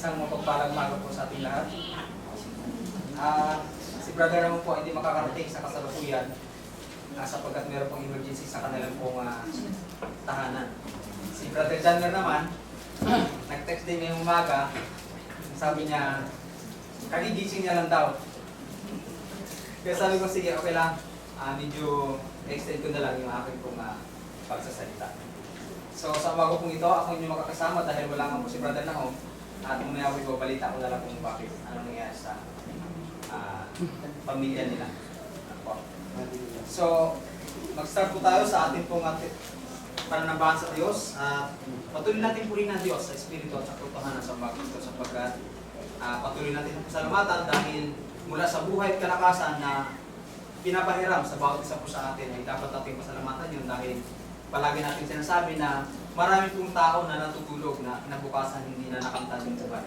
Isang mapagpalang umaga po sa ating lahat. Si brother naman po hindi makakarating sa kasalukuyan sapagkat meron pong emergency sa kanilang pong tahanan. Si brother Janler naman, nag-text din ngayong umaga, sabi niya, kagigising niya lang daw. Kaya sabi ko, sige, okay lang, medyo extend ko na lang yung aking pong pagsasalita. So sa umaga pong ito, ako yung makakasama dahil wala nga po si brother na home. At mamaya ko balita ko na lang kung bakit, ano nangyari sa pamilya nila. So, mag-start po tayo sa ating pong pananambahan sa Diyos. Patuloy natin purihin ang Diyos sa Espiritu at sa katotohanan sa umaga ito sapagkat patuloy natin pasalamatan dahil mula sa buhay at kalakasan na pinapahiram sa bawat isa po sa atin ay dapat natin pasalamatan yun dahil palagi natin sinasabi na marami pong tao na natutulog na kinabukasan hindi na nakamtan yung buhay.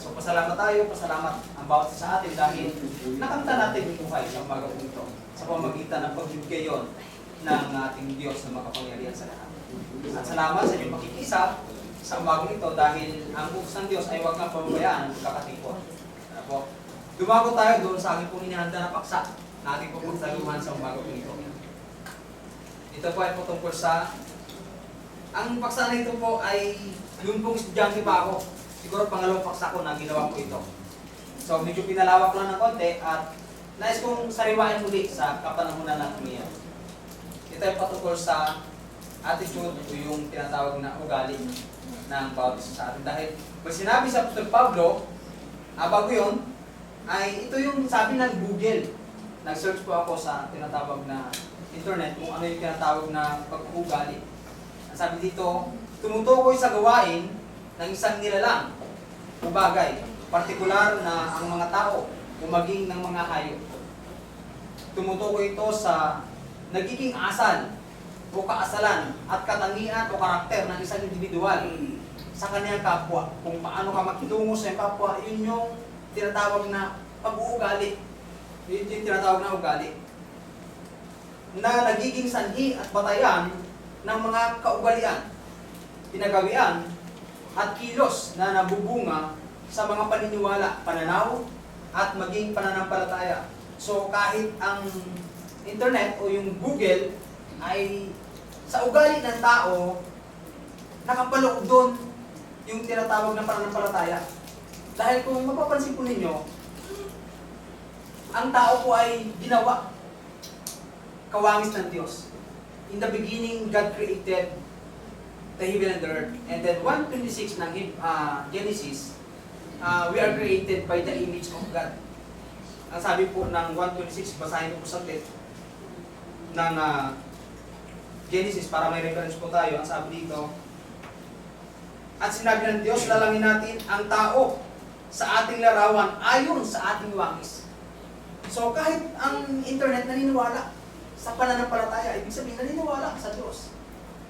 So pasalamat tayo, pasalamat ang bawat isa sa atin dahil nakamtan natin yung buhay sa umaga po ito sa pamagitan ng pagbibigay ng ating Diyos na makapangyarihan sa lahat. At salamat sa inyong makikisa sa umaga ito dahil ang utos ng Diyos ay huwag kang pababayaan ng kakatipon. Ano po? Dumago tayo doon sa aking pong inihanda na paksa na ating pagpagsaluhan sa umaga po ito. Ito po ay patungkol sa ang paksa na ito po ay yung pong estudyante pa ako. Siguro pangalawang paksa ko na ginawa ko ito. So medyo pinalawak lang ng konti at nais kong sariwain muli sa kapanahunan ng ngayon. Ito ay patungkol sa attitude o yung tinatawag na ugali ng bawat isa sa atin. Dahil may sinabi sa Apostol Pablo, bago yun, ay ito yung sabi ng Google. Nag-search po ako sa tinatawag na internet kung ano yung tinatawag na pag-uugali. Ang sabi dito, tumutukoy sa gawain ng isang nilalang o bagay, partikular na ang mga tao o maging ng mga hayop. Tumutukoy ito sa nagiging asal o kaasalan at katangian o karakter ng isang individual sa kanyang kapwa. Kung paano ka makitungo sa kapwa, yun yung tinatawag na pag-uugali. Yun yung tinatawag na ugali. Na nagiging sanhi at batayan ng mga kaugalian, pinagawian, at kilos na nabubunga sa mga paniniwala, pananaw, at maging pananampalataya. So kahit ang internet o yung Google ay sa ugali ng tao, nakapaloob doon yung tinatawag na pananampalataya. Dahil kung mapapansin po ninyo, ang tao po ay ginawa kawangis ng Diyos. In the beginning, God created the heaven and the earth. And then 1:26 ng Genesis, we are created by the image of God. Ang sabi po ng 1:26, basahin po saglit ng Genesis para may reference po tayo. Ang sabi dito, at sinabi ng Diyos, lalangin natin ang tao sa ating larawan ayon sa ating wangis. So kahit ang internet naniniwala sa pananampalataya, ibig sabihin naniniwala sa Diyos.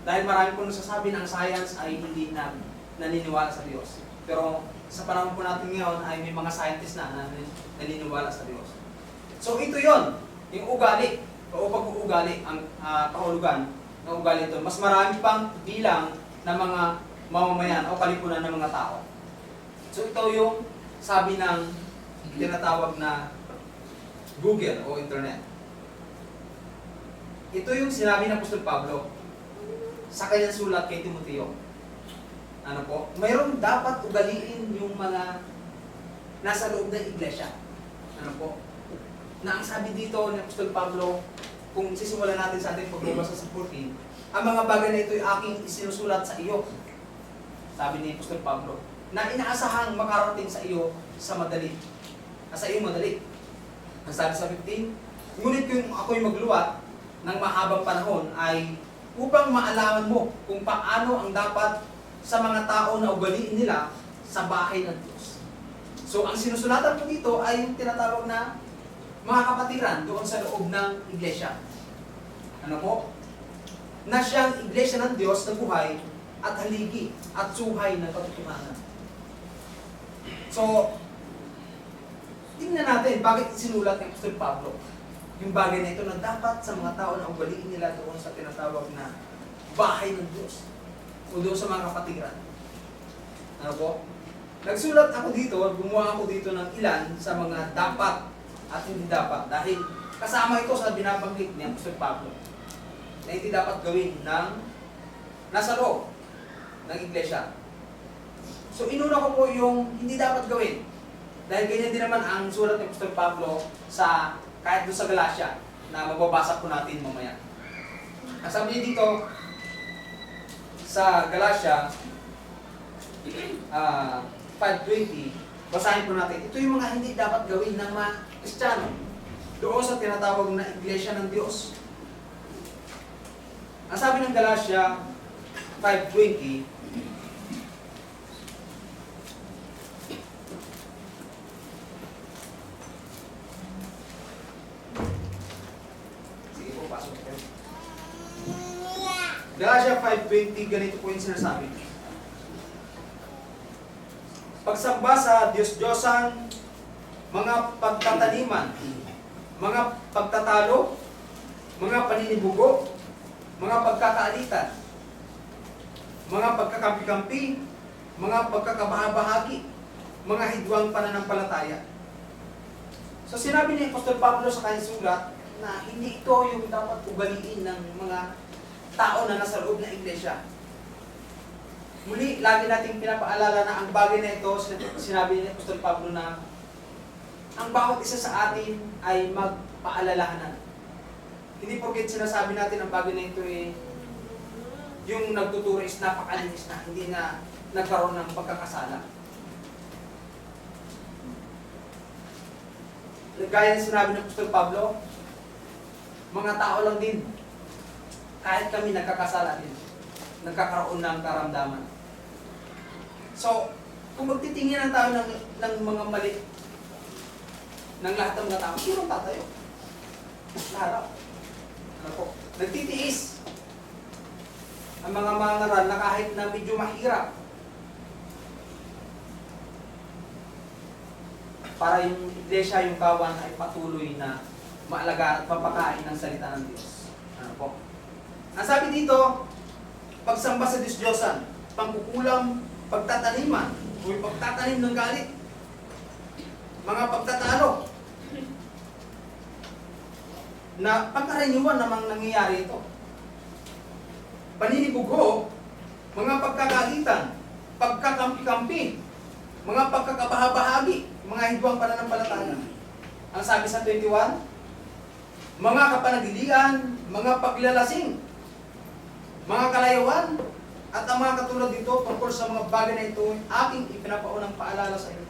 Dahil marami po nagsasabi na ang science ay hindi na naniniwala sa Diyos. Pero sa panahon po natin ngayon ay may mga scientists na naniniwala sa Diyos. So ito yon, yung ugali o pag-uugali, ang kahulugan ng ugali ito. Mas marami pang bilang ng mga mamamayan o kalipunan ng mga tao. So ito yung sabi ng tinatawag na Google o internet. Ito yung sinabi ng Apostol Pablo sa kanyang sulat kay Timoteo. Ano po? Mayroong dapat ugaliin yung mga nasa loob ng iglesia. Ano po? Na ang sabi dito ni Apostol Pablo, kung sisimulan natin sa ating pagbabasa sa 14, ang mga bagay na ito ay aking isinusulat sa iyo. Sabi ni Apostol Pablo, na inaasahang makarating sa iyo sa madali. Sa iyo madali. Ang sabi sa 15, ngunit kung ako'y magluwat ng mahabang panahon ay upang maalaman mo kung paano ang dapat sa mga tao na ugaliin nila sa bahay ng Diyos. So ang sinusulatan po dito ay yung tinatawag na mga kapatiran doon sa loob ng iglesia. Ano po? Na siyang iglesia ng Diyos na buhay at haligi at suhay ng katotohanan. So, tingnan natin bakit sinulat ng Apostol Pablo yung bagay na ito na dapat sa mga tao na ugaliin nila doon sa tinatawag na bahay ng Diyos o doon sa mga kapatiran. Ano po? Nagsulat ako dito, gumawa ako dito ng ilan sa mga dapat at hindi dapat. Dahil kasama ito sa binabanggit ni Apostol Pablo na hindi dapat gawin ng nasa loob ng iglesia. So inuna ko po yung hindi dapat gawin. Dahil ganyan din naman ang sulat ni Apostol Pablo sa kahit doon sa Galatia na mababasa po natin mamaya. Ang sabi niya dito sa Galatia 5:20, basahin po natin. Ito yung mga hindi dapat gawin ng mga Kristiyano doon sa tinatawag na Iglesia ng Diyos. Ang sabi ng Galatia 5:20, sige po, pasok kayo. Galatia 5:20, ganito po yung sinasabi. Pagsamba sa Diyos-Diyosan, mga pagtataniman, mga pagtatalo, mga paninibugo, mga pagkakaalitan, mga pagkakampi-kampi, mga pagkakabahabahagi, mga hidwang pananampalataya. So sinabi ni Apostol Pablo sa kanyang sulat na hindi ito yung dapat ugaliin ng mga tao na nasa loob ng iglesia. Muli, lagi nating pinapaalala na ang bagay na ito, sinabi ni Apostol Pablo na ang bawat isa sa atin ay magpaalalahanan. Hindi porket sinasabi natin ang bagay na ito yung nagtuturo is napakalinis na, hindi na nagkaroon ng pagkakasala. Gaya na sinabi ng Apostol Pablo, mga tao lang din, kahit kami nagkakasala din, nagkakaroon ng karamdaman. So, kung magtitingin ang tao ng mga mali ng lahat ng mga tao, sino tatayo? Lahat. Ano po? Nagtitiis ang mga mangaral na kahit na medyo mahirap para yung iglesia, yung kawan ay patuloy na maalaga at papakain ng salita ng Diyos. Ano po? Ang sabi dito, pagsamba sa Diyos-Diyosan, pangkukulam, pagtataniman, o pagtatanim ng galit, mga pagtatalo, na pagkaraniwan namang nangyayari ito. Paninibugo, mga pagkakalitan, pagkakampi-kampi, mga pagkakabahabahagi, mga hidwang pananampalataya. Ang sabi sa 21, mga kapanagilian, mga paglalasing, mga kalayawan, at ang mga katulad dito tungkol sa mga bagay na ito, aking ipinapaunang paalala sa inyo.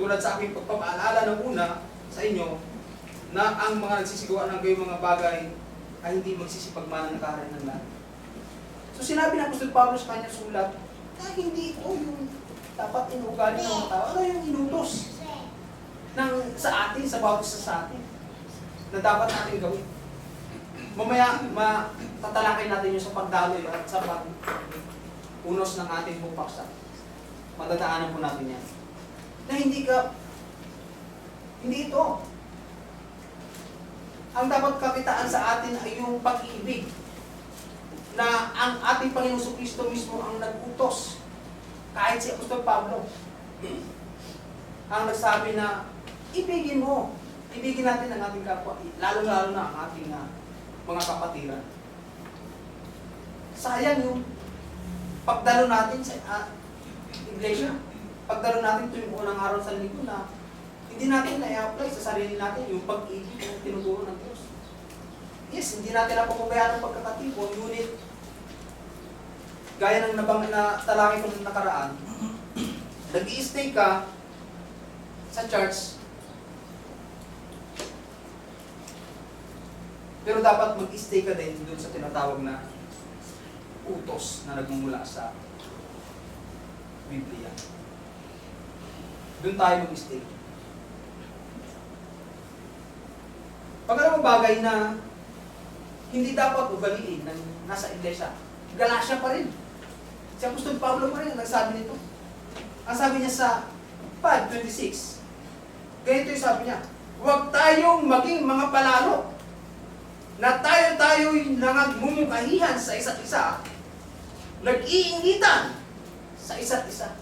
Tulad sa aking pagpapaalala ng una sa inyo, na ang mga nagsisigawan ng gayong mga bagay ay hindi magsisipagmana ng kaharian ng langit. So sinabi ng Apostol Pablo sa kanyang sulat, na hindi ito yung dapat inuugali ng mga tao. Ano yung inutos sa atin, sa bawat isa sa atin, na dapat natin gawin. Mamaya, tatalakay natin yung sa pagdaloy at sa unos ng ating bukpaksa. Matadaanan po natin yan. Na hindi ito. Ang dapat kakitaan sa atin ay yung pag-ibig na ang ating Panginoon Kristo mismo ang nag-utos. Kahit si Apostol Pablo ang nagsabi na ibigin mo. Ibigin natin ang ating kapwa, lalo-lalo na ang ating mga kapatiran. Sayang yung pagdalo natin sa iglesia. Pagdalo natin ito yung unang araw sa linggo na hindi natin na-apply sa sarili natin yung pag-ibig na tinuturo ng Diyos. Yes, hindi natin napapabayaan ng pagkakatipon, ngunit gaya ng talakay ko ng nakaraan, nag-i-stay ka sa church, pero dapat mag-stay ka din doon sa tinatawag na utos na nagmumula sa Biblia. Doon tayo mag-stay. Pangalawang bagay na hindi dapat ugaliin ng nasa iglesia, Galatia pa rin. Si Apostol Pablo pa rin ang nagsabi nito. Ang sabi niya sa 5:26, ganito yung sabi niya, huwag tayong maging mga palalo na tayo'y nangagmumukahihan sa isa't isa, nag-iingitan sa isa't isa.